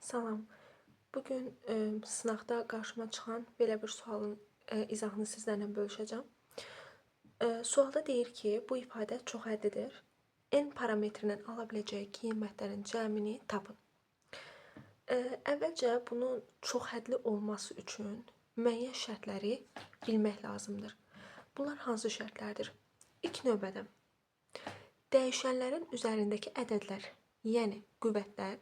Salam. Bugün sınavda qarşıma çıxan belə bir sualın izahını sizlərlə bölüşəcəm. Sualda deyir ki, bu ifadə çoxhədlidir. N parametrinin ala biləcəyi qiymətlərin cəmini tapın. Əvvəlcə bunun çoxhədli olması üçün müəyyən şərtləri bilmək lazımdır. Bunlar hansı şərtlərdir? İlk növbədə dəyişənlərin üzərindəki ədədlər, yəni qüvvətlər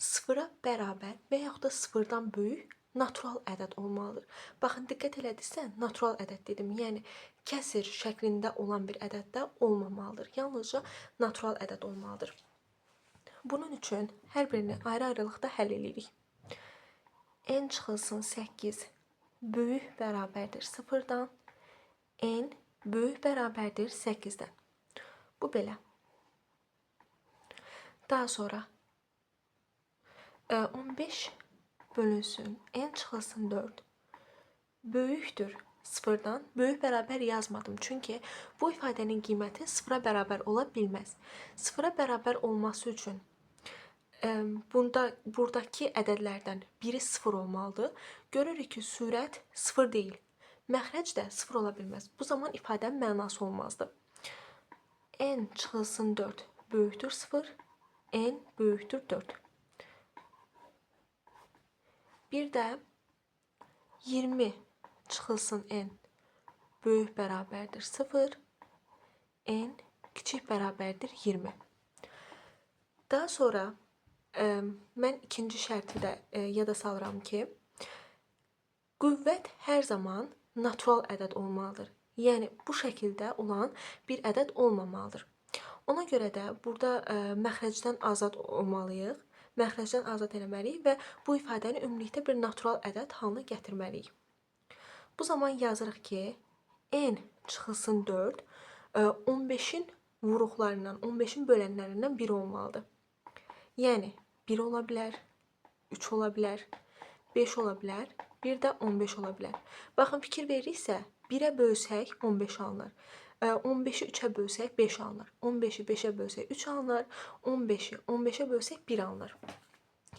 sıfıra bərabər və yaxud da sıfırdan böyük natural ədəd olmalıdır. Baxın, diqqət elədinizsə, natural ədəd dedim. Yəni, kəsr şəklində olan bir ədəd də olmamalıdır. Yalnızca natural ədəd olmalıdır. Bunun üçün hər birini ayrı-ayrılıqda həll edirik. N çıxılsın 8 böyük bərabərdir 0-dan, N böyük bərabərdir 8-dən. Bu belə. Daha sonra 15 bölünsün, N çıxılsın 4 böyükdür 0-dan. Böyük bərabər yazmadım. Çünki bu ifadənin qiyməti 0-a bərabər ola bilməz. 0-a bərabər olması üçün buradakı ədədlərdən biri 0 olmalıdır. Görürük ki, sürət 0 deyil. Məxrəc də 0 ola bilməz. Bu zaman ifadənin mənası olmazdı. N çıxılsın 4 böyükdür 0, N böyükdür 4. Bir də 20 çıxılsın N böyük bərabərdir 0, N kiçik bərabərdir 20. Daha sonra mən ikinci şərti də yada salıram ki, qüvvət hər zaman natural ədəd olmalıdır. Yəni, bu şəkildə olan bir ədəd olmamalıdır. Ona görə də burada məxrəcdən azad olmalıyıq. Məxrəcdən azad eləməliyik və bu ifadəni ümumilikdə bir natural ədəd halına gətirməliyik. Bu zaman yazırıq ki, N çıxılsın 4 15-in vuruqlarından, 15-in bölənlərindən biri olmalıdır. Yəni, 1 ola bilər, 3 ola bilər, 5 ola bilər, bir də 15 ola bilər. Baxın, fikir veririksə, 1-ə bölsək 15 alınır. 15-i 3-ə bölsək 5 alınır. 15-i 5-ə bölsək 3 alınır. 15-i 15-ə bölsək 1 alınır.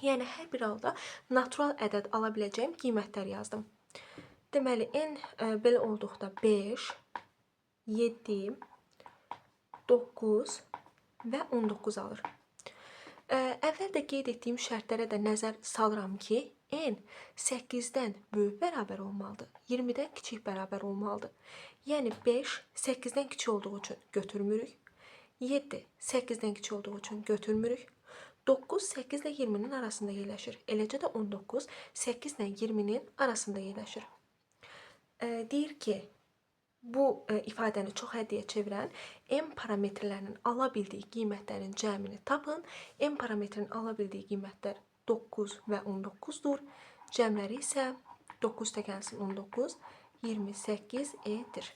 Yəni, hər bir halda natural ədəd ala biləcəyim qiymətlər yazdım. Deməli, N belə olduqda 5, 7, 9 və 19 alır. Əvvəl də qeyd etdiyim şərtlərə də nəzər salıram ki, N 8-dən böyük bərabər olmalıdır, 20-dən kiçik bərabər olmalıdır. Yəni, 5 8-dən kiçik olduğu üçün götürmürük. 7 8-dən kiçik olduğu üçün götürmürük. 9 8 ilə 20-nin arasında yerləşir. Eləcə də 19 8 ilə 20-nin arasında yerləşir. Deyir ki, bu ifadəni çoxhəddiyə çevirən M parametrlərinin ala bildiyi qiymətlərin cəmini tapın. M parametrinin ala bildiyi qiymətlər 9 və 19-dur. Cəmləri isə 9 + 19 28 edir.